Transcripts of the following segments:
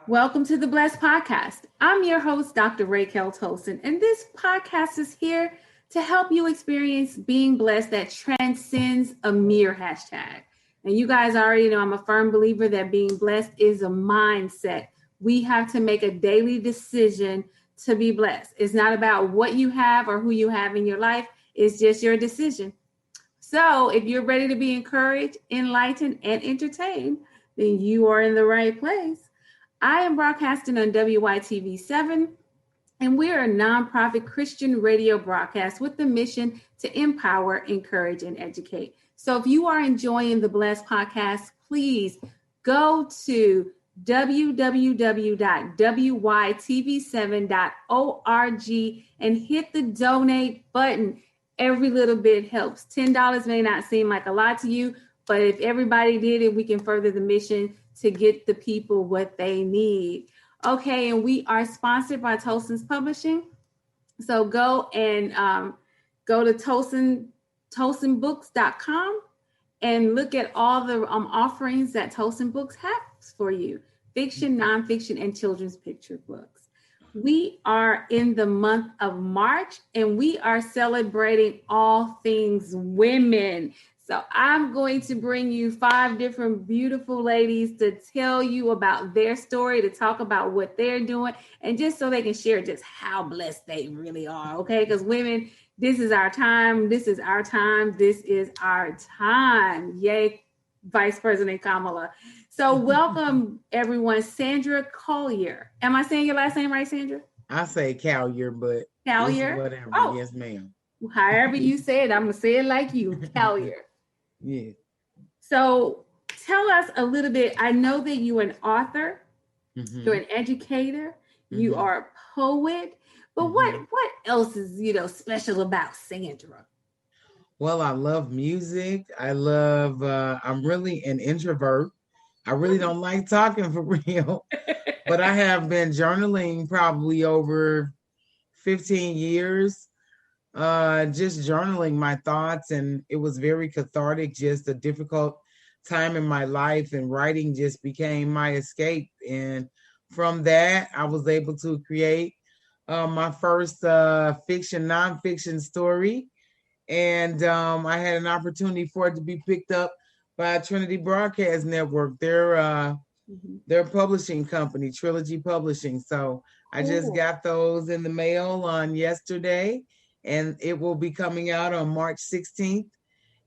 Welcome to the Blessed Podcast. I'm your host, Dr. Raquel Tolson, and this podcast is here to help you experience being blessed that transcends a mere hashtag. And you guys already know I'm a firm believer that being blessed is a mindset. We have to make a daily decision to be blessed. It's not about what you have or who you have in your life. It's just your decision. So if you're ready to be encouraged, enlightened, and entertained, then you are in the right place. I am broadcasting on WYTV 7, and we are a nonprofit Christian radio broadcast with the mission to empower, encourage, and educate. So if you are enjoying the Blessed Podcast, please go to www.wytv7.org and hit the donate button. Every little bit helps. $10 may not seem like a lot to you, but if everybody did it, we can further the mission to get the people what they need. Okay, and we are sponsored by Tolson's Publishing. So go and go to tolsonbooks.com and look at all the offerings that Tolson Books has for you. Fiction, nonfiction, and children's picture books. We are in the month of March, and we are celebrating all things women. So I'm going to bring you 5 different beautiful ladies to tell you about their story, to talk about what they're doing, and just so they can share just how blessed they really are, okay? Because women, this is our time. This is our time. This is our time. Yay, Vice President Kamala. So welcome, everyone. Sandra Callier. Am I saying your last name right, Sandra? I say Callier, but Callier? Whatever. Oh. Yes, ma'am. However you say it, I'm going to say it like you, Callier. Yeah. So tell us a little bit. I know that you're an author, you're an educator, you are a poet, but what else is, special about Sandra? Well, I love music. I'm really an introvert. I really don't like talking for real, but I have been journaling probably over 15 years. Just journaling my thoughts, and it was very cathartic, just a difficult time in my life, and writing just became my escape. And from that, I was able to create my first fiction, nonfiction story. And I had an opportunity for it to be picked up by Trinity Broadcast Network, their publishing company, Trilogy Publishing. So I just got those in the mail on yesterday, and it will be coming out on March 16th.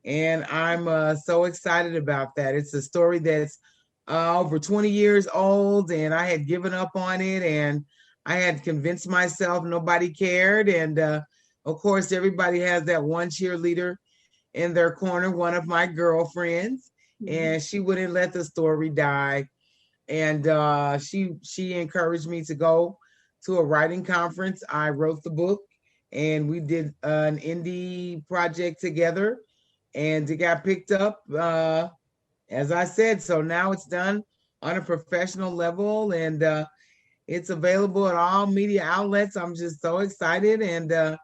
And I'm so excited about that. It's a story that's over 20 years old, and I had given up on it, and I had convinced myself nobody cared. And of course, everybody has that one cheerleader in their corner, one of my girlfriends, and she wouldn't let the story die. And she encouraged me to go to a writing conference. I wrote the book, and we did an indie project together, and it got picked up, as I said. So now it's done on a professional level, and it's available at all media outlets. I'm just so excited, and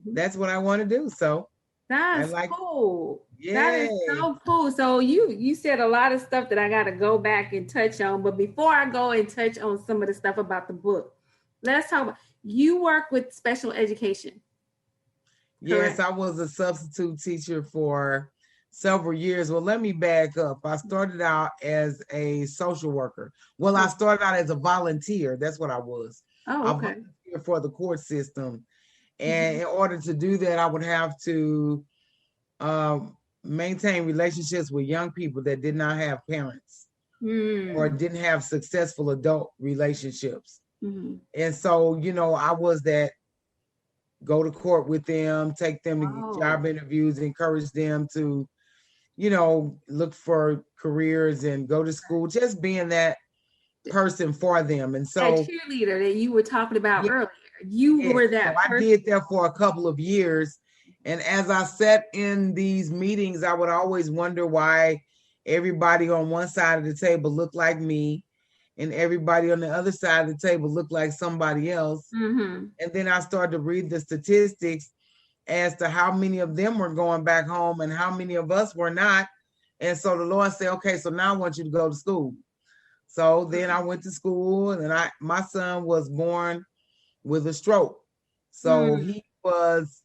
that's what I want to do. So that's cool. Yay. That is so cool. So you said a lot of stuff that I got to go back and touch on. But before I go and touch on some of the stuff about the book, let's talk about, you work with special education. Yes, I was a substitute teacher for several years. Well, let me back up. I started out as a social worker. Well, I started out as a volunteer. That's what I was. Oh, okay. I volunteered for the court system. And in order to do that, I would have to maintain relationships with young people that did not have parents or didn't have successful adult relationships. And so, I was that go to court with them, take them to job interviews, encourage them to, look for careers and go to school, just being that person for them. And so that cheerleader that you were talking about earlier, you were that person. I did that for a couple of years. And as I sat in these meetings, I would always wonder why everybody on one side of the table looked like me and everybody on the other side of the table looked like somebody else. And then I started to read the statistics as to how many of them were going back home and how many of us were not. And so the Lord said, okay, so now I want you to go to school. So then I went to school, and my son was born with a stroke. So Mm, he was,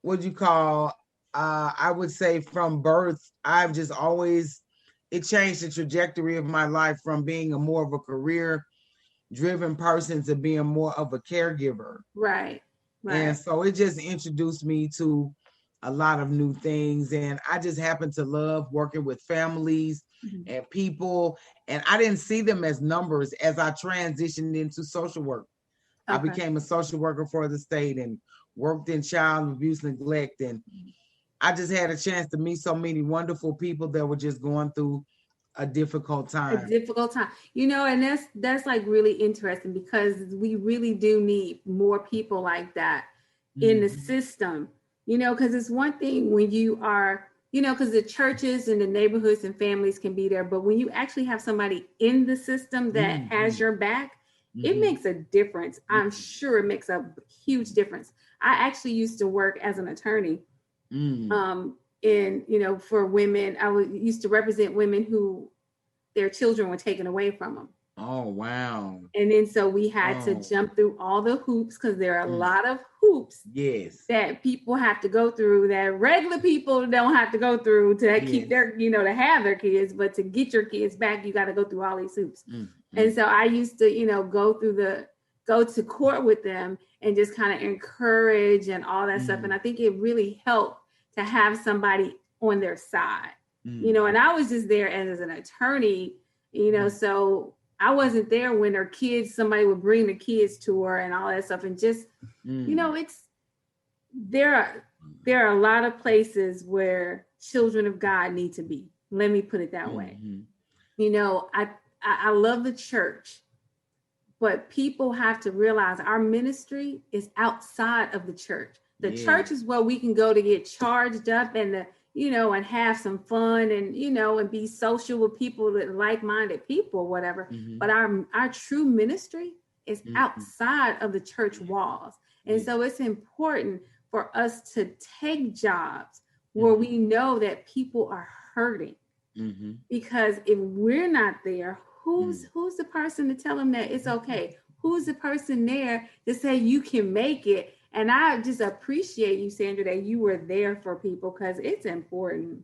what you call, I would say from birth, I've just always, it changed the trajectory of my life from being a more of a career driven person to being more of a caregiver. right. And Right. so it just introduced me to a lot of new things. And I just happen to love working with families Mhm. and people. And I didn't see them as numbers as I transitioned into social work. I Okay. became a social worker for the state and worked in child abuse, neglect. And I just had a chance to meet so many wonderful people that were just going through a difficult A time. difficult time, and that's like really interesting because we really do need more people like that in the Mm-hmm. system, because it's one thing when you are, because the churches and the neighborhoods and families can be there, but when you actually have somebody in the system that has Mm-hmm. your back, it Mm-hmm. makes a difference. I'm sure it makes a huge difference. I actually used to work as an attorney, Mm-hmm. um in, for women. Used to represent women who their children were taken away from them. Oh, wow. And then so we had to Oh, jump through all the hoops because there are a mm. lot of hoops Yes. that people have to go through that regular people don't have to go through to keep Yes. their, to have their kids, but to get your kids back, you got to go through all these hoops. And Mm-hmm. so I used to, go to court with them and just kind of encourage and all that stuff. And Mm-hmm. I think it really helped to have somebody on their side, Mm-hmm. and I was just there as an attorney, so I wasn't there when her kids, somebody would bring the kids to her and all that stuff. And just, Mm-hmm. it's, there are, there are a lot of places where children of God need to be. Let me put it that way. Mm-hmm. I love the church, but people have to realize our ministry is outside of the church. The Yes. church is where we can go to get charged up and and have some fun and and be social with people, that like-minded people, whatever. Mm-hmm. But our true ministry is Mm-hmm. outside of the church walls. And Yes. so it's important for us to take jobs where Mm-hmm. we know that people are hurting, Mm-hmm. because if we're not there, Mm-hmm. who's the person to tell them that it's okay? Who's the person there to say you can make it? And I just appreciate you, Sandra, that you were there for people, because it's important.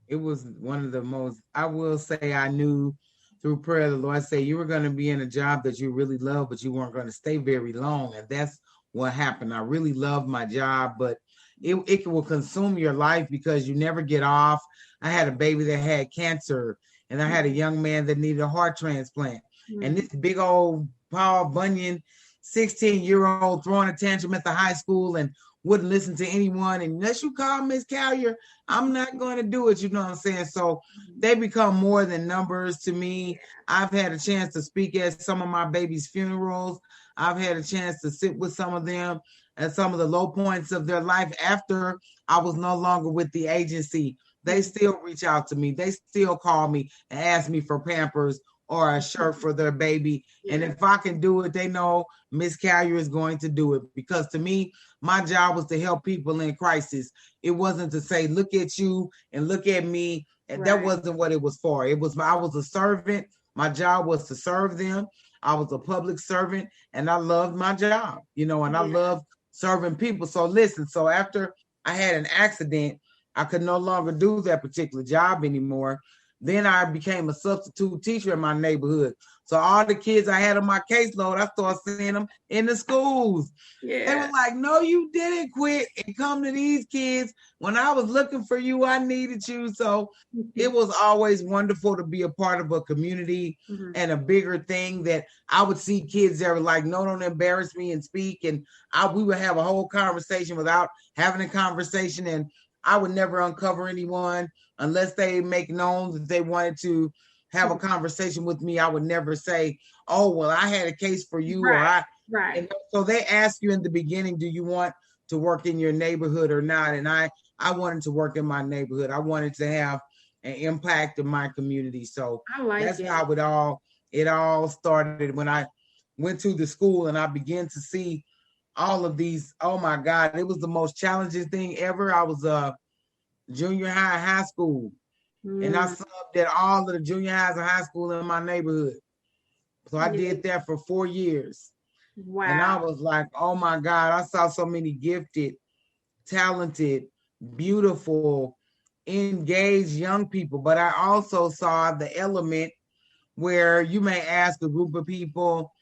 It was one of the most, I will say, I knew through prayer, the Lord say you were going to be in a job that you really love, but you weren't going to stay very long. And that's what happened. I really loved my job, but it will consume your life because you never get off. I had a baby that had cancer, and I had a young man that needed a heart transplant. And Mm. this big old Paul Bunyan, 16-year-old throwing a tantrum at the high school and wouldn't listen to anyone. And unless you call Miss Callier, I'm not going to do it. You know what I'm saying? So they become more than numbers to me. I've had a chance to speak at some of my baby's funerals. I've had a chance to sit with some of them at some of the low points of their life after I was no longer with the agency. They still reach out to me. They still call me and ask me for Pampers or a shirt for their baby. And Yeah. if I can do it, they know Miss Callier is going to do it. Because to me, my job was to help people in crisis. It wasn't to say, look at you and look at me. And that Right. wasn't what it was for. It was, I was a servant. My job was to serve them. I was a public servant, and I loved my job, and I Yeah. love serving people. So listen, so after I had an accident, I could no longer do that particular job anymore. Then I became a substitute teacher in my neighborhood. So all the kids I had on my caseload, I started seeing them in the schools. They were Yeah. like, no, you didn't quit and come to these kids. When I was looking for you, I needed you. So it was always wonderful to be a part of a community Mhm. and a bigger thing that I would see kids that were like, no, don't embarrass me and speak. And we would have a whole conversation without having a conversation. And I would never uncover anyone unless they make known that they wanted to have a conversation with me. I would never say, oh, well, I had a case for you, or Right. I, Right. and so they ask you in the beginning, do you want to work in your neighborhood or not? And I wanted to work in my neighborhood. I wanted to have an impact in my community. So I like that's it. how it all started when I went to the school and I began to see all of these. Oh my God, it was the most challenging thing ever. I was junior high school. And I subbed at all of the junior highs and high school in my neighborhood. So I did that for 4 years. Wow. And I was like, oh my God, I saw so many gifted, talented, beautiful, engaged young people. But I also saw the element where you may ask a group of people,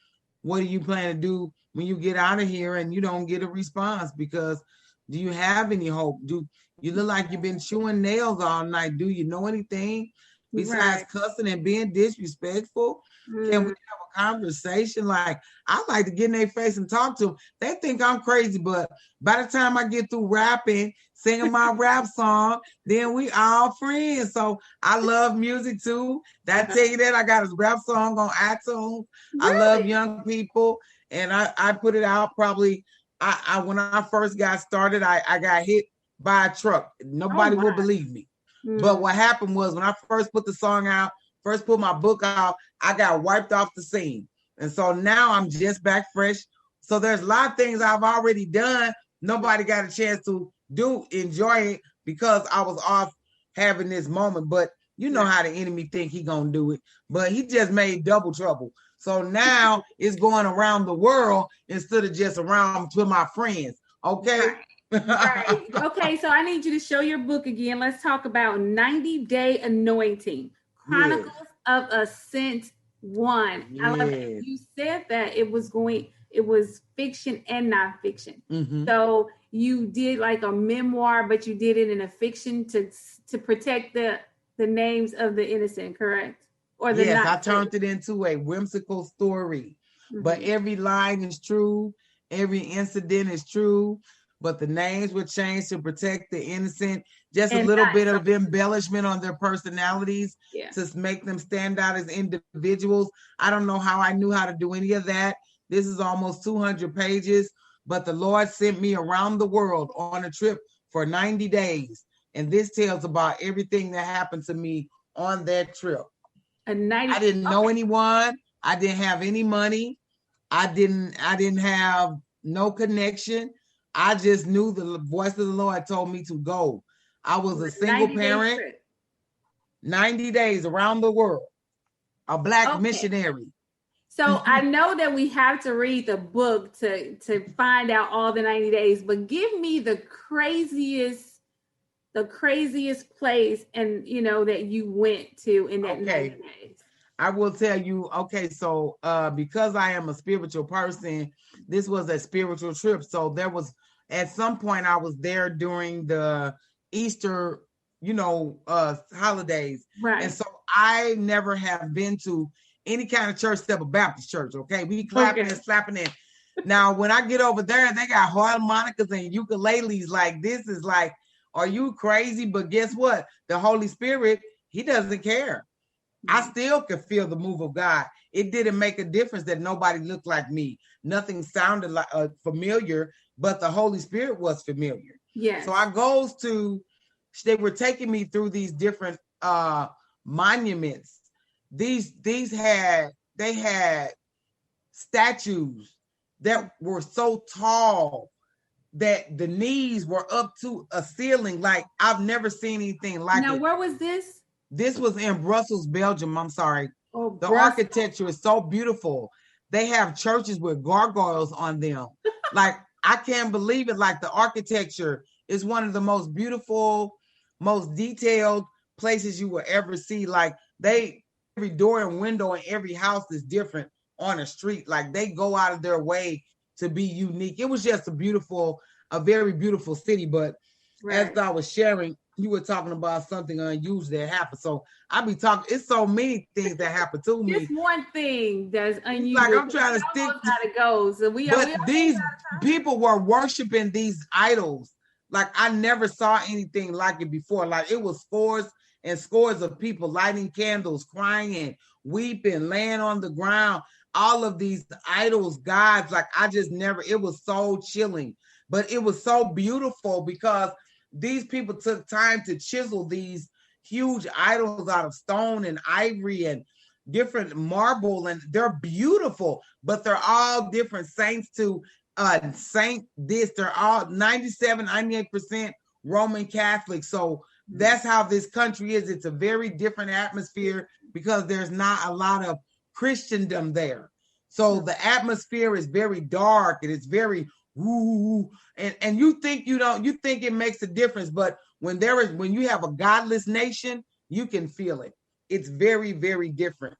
what do you plan to do when you get out of here, and you don't get a response? Because do you have any hope? Do you look like you've been chewing nails all night? Do you know anything besides cussing and being disrespectful? Can we have a conversation? Like, I like to get in their face and talk to them. They think I'm crazy, but by the time I get through rapping, singing my rap song, then we all friends. So I love music too. That tell you that I got a rap song on iTunes. Really? I love young people, and I put it out probably. I when I first got started, I got hit by a truck. Nobody would believe me. But what happened was, when I first put the song out, first put my book out, I got wiped off the scene. And so now I'm just back fresh. So there's a lot of things I've already done. Nobody got a chance to enjoy it, because I was off having this moment. But you know how the enemy think he gonna do it. But he just made double trouble. So now it's going around the world instead of just around to my friends. Okay. Right. Okay. So I need you to show your book again. Let's talk about 90-Day Anointing, Chronicles of Ascent 1. I love it. You said that it was fiction and nonfiction. So you did like a memoir, but you did it in a fiction to protect the names of the innocent, correct? Or the I turned it into a whimsical story. But every line is true, every incident is true, but the names were changed to protect the innocent. Just a little bit of embellishment on their personalities to make them stand out as individuals. I don't know how I knew how to do any of that. This is almost 200 pages, but the Lord sent me around the world on a trip for 90 days. And this tells about everything that happened to me on that trip. I didn't know anyone. I didn't have any money. I didn't have no connection. I just knew the voice of the Lord told me to go. I was a single parent, 90 days around the world, a Black missionary. So I know that we have to read the book to find out all the 90 days, but give me the craziest place and that you went to in that 90 days. I will tell you, so because I am a spiritual person, this was a spiritual trip. So there was, at some point I was there during the Easter, holidays. Right. And so I never have been to any kind of church except a Baptist church. Okay. We clapping and slapping it. Now, when I get over there, they got harmonicas and ukuleles. Like, this is like, are you crazy? But guess what? The Holy Spirit, he doesn't care. I still could feel the move of God. It didn't make a difference that nobody looked like me. Nothing sounded like familiar, but the Holy Spirit was familiar. Yeah. So I goes to, they were taking me through these different monuments. They had statues that were so tall that the knees were up to a ceiling. Like, I've never seen anything like it. Now, where was this? This was in Brussels, Belgium. I'm sorry. Oh, the architecture is so beautiful. They have churches with gargoyles on them. Like, I can't believe it. Like, the architecture is one of the most beautiful, most detailed places you will ever see. Like, every door and window in every house is different on a street. Like, they go out of their way to be unique. It was just a very beautiful city. But as I was sharing, you were talking about something unusual that happened. So I be talking, it's so many things that happen to me. Just one thing that's unusual. Like, I'm trying to stick. How it goes. So these people were worshiping these idols. Like, I never saw anything like it before. Like, it was scores and scores of people lighting candles, crying, weeping, laying on the ground. All of these idols, gods, like, I just never, it was so chilling. But it was so beautiful because these people took time to chisel these huge idols out of stone and ivory and different marble, and they're beautiful, but they're all different saints to saint this. They're all 97, 98% Roman Catholic. So That's how this country is. It's a very different atmosphere because there's not a lot of Christendom there. So the atmosphere is very dark and it's very woo. And you think you think it makes a difference, but when you have a godless nation, you can feel it. It's very, very different.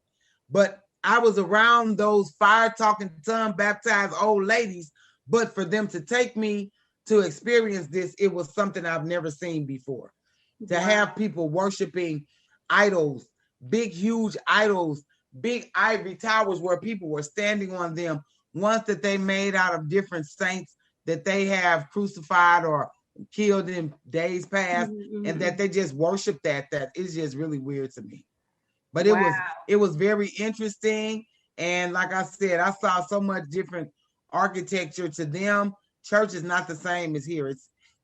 But I was around those fire talking tongue baptized old ladies, but for them to take me to experience this, it was something I've never seen before. To have people worshiping idols, big, huge idols, big ivory towers where people were standing on them, ones that they made out of different saints that they have crucified or killed in days past, and that they just worship that is just really weird to me. But it was very interesting. And like I said, I saw so much different architecture. To them, church is not the same as here.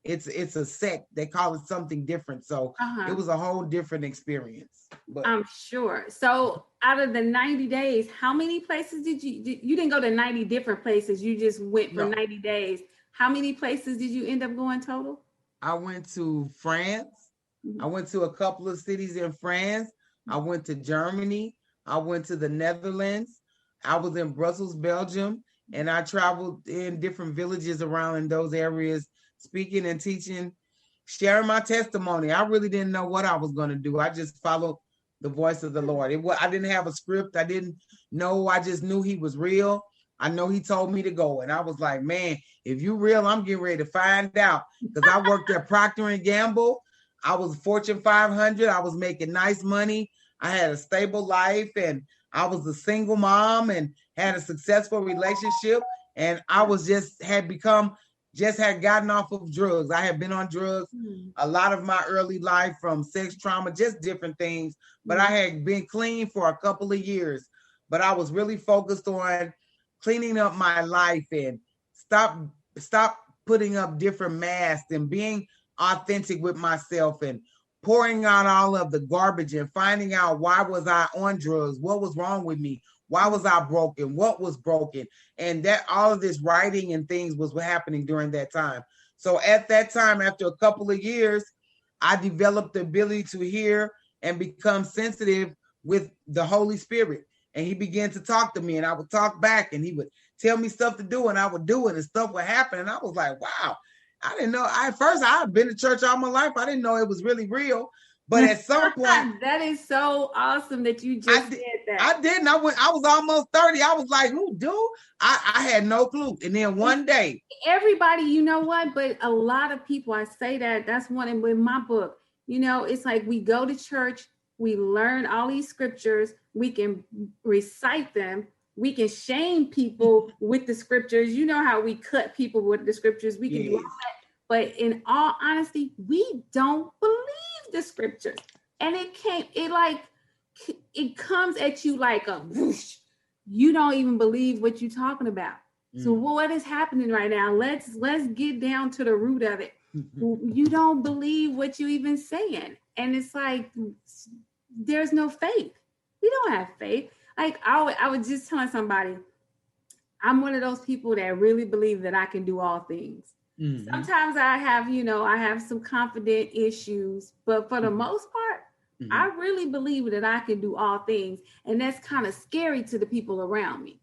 It's a sect. They call it something different. So it was a whole different experience. But I'm sure. So out of the 90 days, how many places did you didn't go to 90 different places. You just went for 90 days. How many places did you end up going total? I went to France. I went to a couple of cities in France. I went to Germany. I went to the Netherlands. I was in Brussels, Belgium, and I traveled in different villages around in those areas, speaking and teaching, sharing my testimony. I really didn't know what I was going to do. I just followed the voice of the Lord. I didn't have a script. I didn't know. I just knew he was real. I know he told me to go. And I was like, man, if you real, I'm getting ready to find out. Because I worked at Procter & Gamble. I was Fortune 500. I was making nice money. I had a stable life, and I was a single mom and had a successful relationship. And I was had gotten off of drugs. I had been on drugs a lot of my early life, from sex trauma, just different things. But I had been clean for a couple of years. But I was really focused on cleaning up my life and stop putting up different masks and being authentic with myself and pouring out all of the garbage and finding out why was I on drugs, what was wrong with me, why was I broken, what was broken, and that all of this writing and things was happening during that time. So at that time, after a couple of years, I developed the ability to hear and become sensitive with the Holy Spirit. And he began to talk to me, and I would talk back, and he would tell me stuff to do, and I would do it, and stuff would happen. And I was like, wow, I didn't know. At first, I've been to church all my life. I didn't know it was really real. But at some point, that is so awesome that you just did that. I didn't. I was almost 30. I was like, who do? I had no clue. And then one day, everybody, you know what? But a lot of people, I say that's one in my book. You know, it's like we go to church, we learn all these scriptures, we can recite them, we can shame people with the scriptures. You know how we cut people with the scriptures. We can do all that. But in all honesty, we don't believe the scriptures. And it comes at you like a whoosh. You don't even believe what you're talking about. So what is happening right now? Let's get down to the root of it. You don't believe what you even saying. And it's like, there's no faith. We don't have faith. Like I was just telling somebody, I'm one of those people that really believe that I can do all things. Sometimes I have some confident issues, but for the most part, I really believe that I can do all things. And that's kind of scary to the people around me.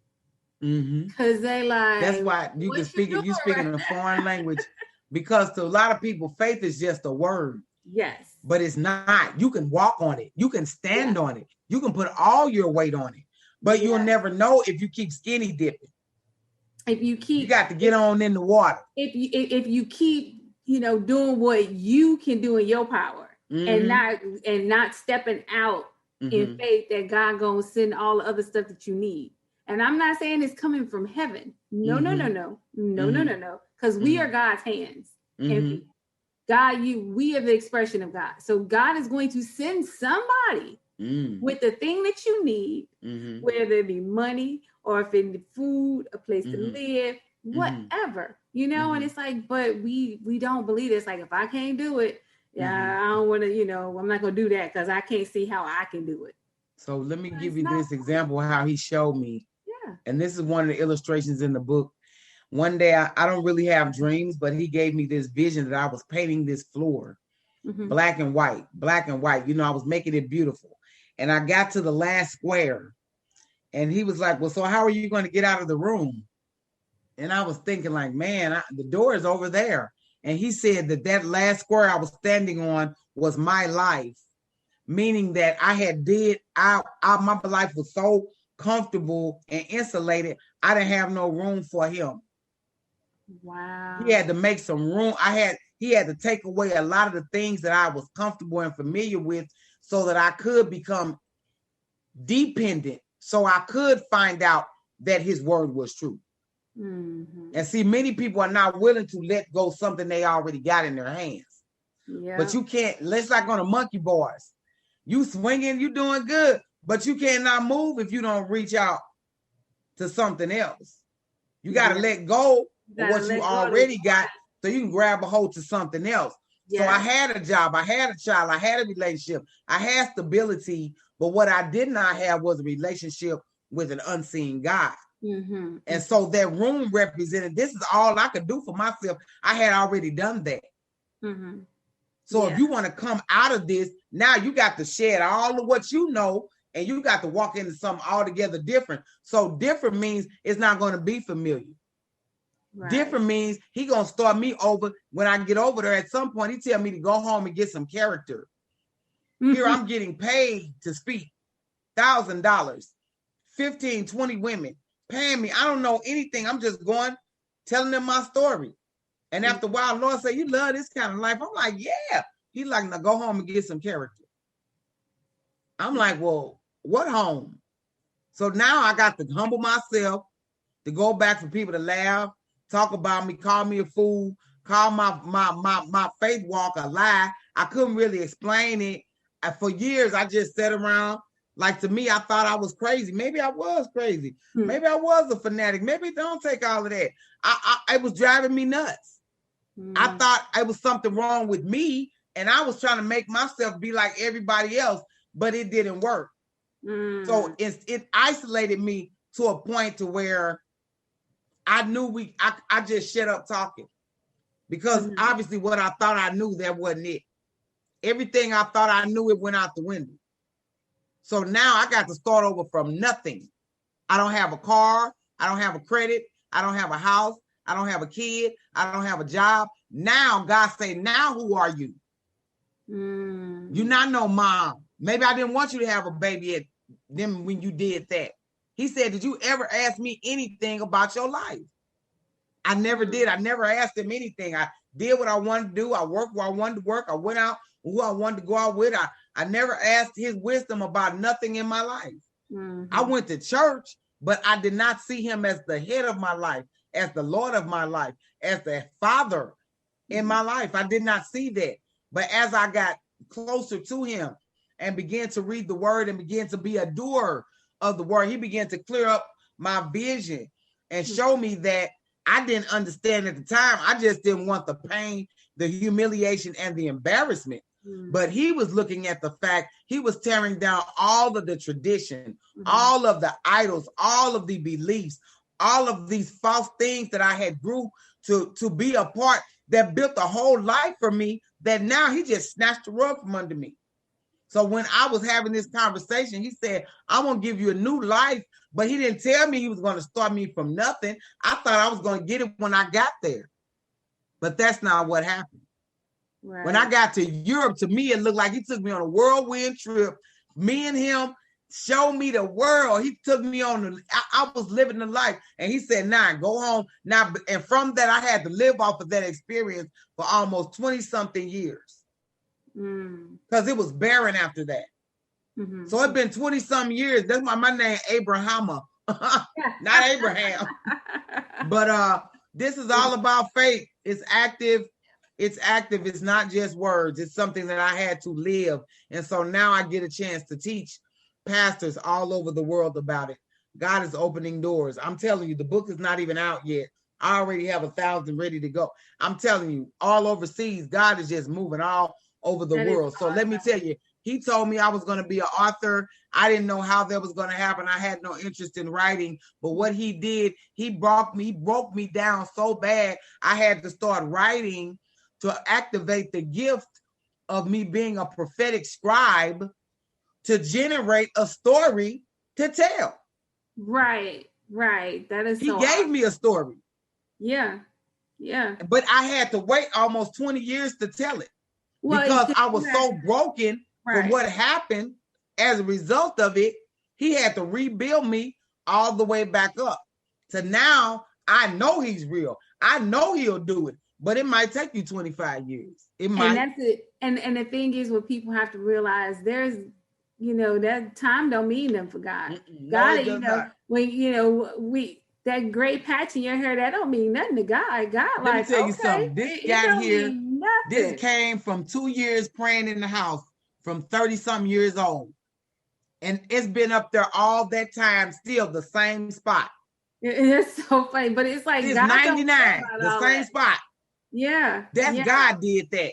Because they like, that's why you speaking a foreign language, because to a lot of people, faith is just a word. Yes. But it's not. You can walk on it. You can stand on it. You can put all your weight on it. But you'll never know if you keep skinny dipping. You got to get on in the water. If you keep, doing what you can do in your power and not stepping out in faith that God gonna send all the other stuff that you need. And I'm not saying it's coming from heaven. No. Because we are God's hands and feet. God, we are the expression of God. So God is going to send somebody with the thing that you need, whether it be money or if it be food, a place to live, whatever, and it's like, but we don't believe it. It's like, if I can't do it, I don't want to, I'm not going to do that because I can't see how I can do it. So let me give you this example of how he showed me. Yeah. And this is one of the illustrations in the book. One day, I don't really have dreams, but he gave me this vision that I was painting this floor. black and white, black and white. You know, I was making it beautiful. And I got to the last square and he was like, well, so how are you going to get out of the room? And I was thinking like, man, the door is over there. And he said that last square I was standing on was my life, meaning that I had my life was so comfortable and insulated, I didn't have no room for him. Wow. He had to make some room. He had to take away a lot of the things that I was comfortable and familiar with so that I could become dependent, so I could find out that his word was true. Mm-hmm. And see, many people are not willing to let go something they already got in their hands. Yeah. But you can't, let's like on the monkey bars. You swinging, you doing good, but you cannot move if you don't reach out to something else. You got to let go of what you already got so you can grab a hold to something else. Yeah. So I had a job, I had a child, I had a relationship, I had stability, but what I did not have was a relationship with an unseen God. Mm-hmm. And so that room represented, this is all I could do for myself. I had already done that. Mm-hmm. So if you want to come out of this, now you got to shed all of what you know, and you got to walk into something altogether different. So different means it's not going to be familiar. Right. Different means he going to start me over. When I get over there, at some point, he tell me to go home and get some character. Mm-hmm. Here I'm getting paid to speak, $1,000, 15, 20 women paying me. I don't know anything. I'm just going, telling them my story. And after a while, Lord said, you love this kind of life. I'm like, yeah. He's like, now go home and get some character. I'm like, well, what home? So now I got to humble myself, to go back for people to laugh, talk about me, call me a fool, call my faith walk a lie. I couldn't really explain it. For years, I just sat around. Like, to me, I thought I was crazy. Maybe I was crazy. Maybe I was a fanatic. Maybe don't take all of that. It was driving me nuts. I thought it was something wrong with me, and I was trying to make myself be like everybody else, but it didn't work. So it isolated me to a point to where I knew I just shut up talking, because obviously what I thought I knew, that wasn't it. Everything I thought I knew, it went out the window. So now I got to start over from nothing. I don't have a car. I don't have a credit. I don't have a house. I don't have a kid. I don't have a job. Now God say, now who are you? You're not no mom. Maybe I didn't want you to have a baby at them when you did that. He said, did you ever ask me anything about your life? I never did. I never asked him anything. I did what I wanted to do. I worked where I wanted to work. I went out who I wanted to go out with. I never asked his wisdom about nothing in my life. I went to church, but I did not see him as the head of my life, as the Lord of my life, as the Father in my life. I did not see that. But as I got closer to him and began to read the word and began to be a doer of the word, he began to clear up my vision and show me that I didn't understand at the time. I just didn't want the pain, the humiliation, and the embarrassment. But he was looking at the fact, he was tearing down all of the tradition, all of the idols, all of the beliefs, all of these false things that I had grew to be a part, that built a whole life for me, that now he just snatched the rug from under me. So when I was having this conversation, he said, I'm going to give you a new life. But he didn't tell me he was going to start me from nothing. I thought I was going to get it when I got there. But that's not what happened. Right. When I got to Europe, to me, it looked like he took me on a whirlwind trip. Me and him showed me the world. He took me on I was living the life. And he said, nah, go home. Now, and from that, I had to live off of that experience for almost 20-something years. Because it was barren after that. So it's been 20-some years. That's why my name Abrahama, not Abraham. But this is all about faith. It's active. It's active. It's not just words. It's something that I had to live. And so now I get a chance to teach pastors all over the world about it. God is opening doors. I'm telling you, the book is not even out yet. I already have 1,000 ready to go. I'm telling you, all overseas, God is just moving all over the world. So let me tell you, he told me I was going to be an author. I didn't know how that was going to happen. I had no interest in writing. But what he did, he broke me down so bad, I had to start writing to activate the gift of me being a prophetic scribe to generate a story to tell. Right. That is He so gave awesome. me a story. Yeah. But I had to wait almost 20 years to tell it because I was so broken from what happened as a result of it. He had to rebuild me all the way back up to now. I know he's real. I know he'll do it, but it might take you 25 years. It might. And that's it. And the thing is, what people have to realize, there's, that time don't mean nothing for God. God, when that gray patch in your hair, that don't mean nothing to God. God, let me tell you something. This guy here, this came from 2 years praying in the house from 30-something years old. And it's been up there all that time, still the same spot. It's so funny, but it's like it's God 99, the same spot. Yeah. That's God did that.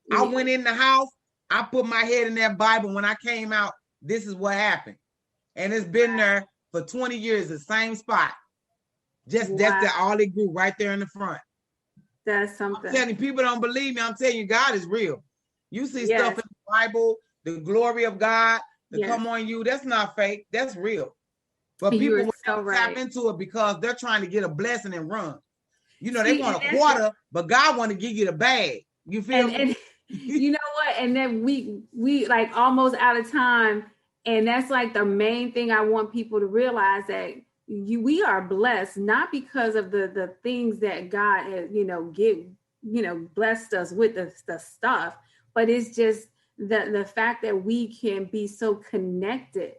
I went in the house, I put my head in that Bible. When I came out, this is what happened. And it's been there for 20 years, the same spot. That's all it grew right there in the front. That's something. I'm telling you, people don't believe me. I'm telling you, God is real. You see stuff in the Bible, the glory of God to come on you. That's not fake. That's real. But people will tap into it because they're trying to get a blessing and run. They want a quarter, but God want to give you the bag. You feel me? And you know what? And then we like almost out of time. And that's like the main thing I want people to realize, that we are blessed, not because of the things that God has, blessed us with the stuff, but it's just the fact that we can be so connected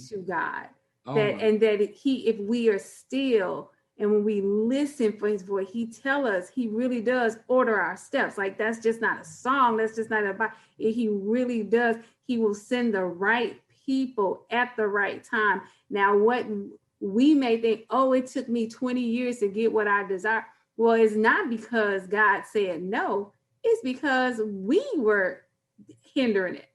to God, if we are still, and when we listen for his voice, he tell us, he really does order our steps. Like, that's just not a song. That's just not about it. He really does. He will send the right people at the right time. Now, what we may think, it took me 20 years to get what I desire. Well, it's not because God said no. It's because we were hindering it.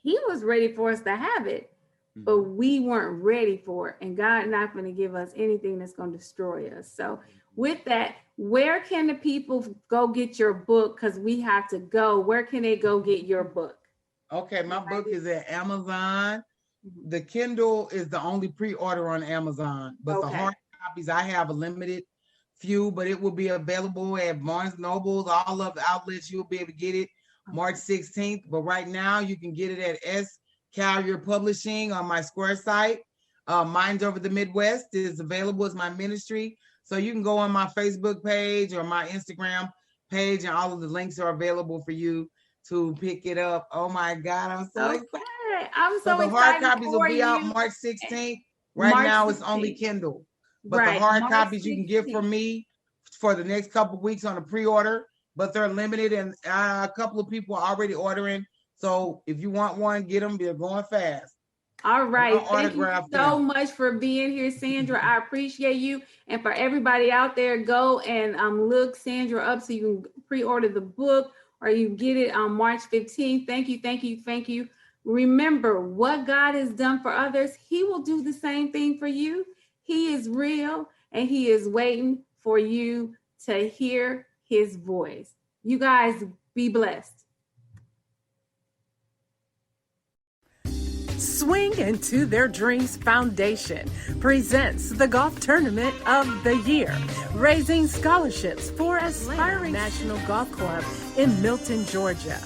He was ready for us to have it, but we weren't ready for it. And God not going to give us anything that's going to destroy us. So with that, where can the people go get your book? Because we have to go. Where can they go get your book? Okay, my book is at Amazon. The Kindle is the only pre-order on Amazon, but the hard copies, I have a limited few, but it will be available at Barnes & Nobles, all of the outlets. You'll be able to get it March 16th. But right now, you can get it at Callier Publishing on my Square site. Minds Over the Midwest is available as my ministry. So you can go on my Facebook page or my Instagram page, and all of the links are available for you to pick it up. Oh my God, I'm so excited. I'm so excited. The hard copies will be out March 16th. Right now, it's only Kindle. But the hard copies you can get from me for the next couple of weeks on a pre-order, but they're limited, and a couple of people are already ordering. So if you want one, get them. They're going fast. All right. Thank you so much for being here, Sandra. I appreciate you. And for everybody out there, go and look Sandra up so you can pre-order the book, or you get it on March 15th. Thank you. Remember, what God has done for others, he will do the same thing for you. He is real, and he is waiting for you to hear his voice. You guys be blessed. Swing Into Their Dreams Foundation presents the golf tournament of the year, raising scholarships for aspiring National Golf Club in Milton, Georgia.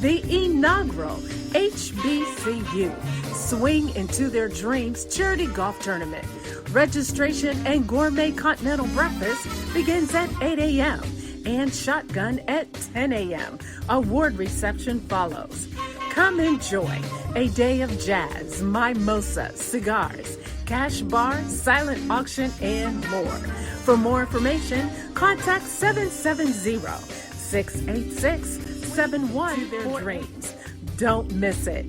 The inaugural HBCU Swing Into Their Dreams Charity Golf Tournament. Registration and gourmet continental breakfast begins at 8 a.m. and shotgun at 10 a.m. Award reception follows. Come enjoy a day of jazz, mimosa, cigars, cash bar, silent auction, and more. For more information, contact 770-686-7148. Don't miss it.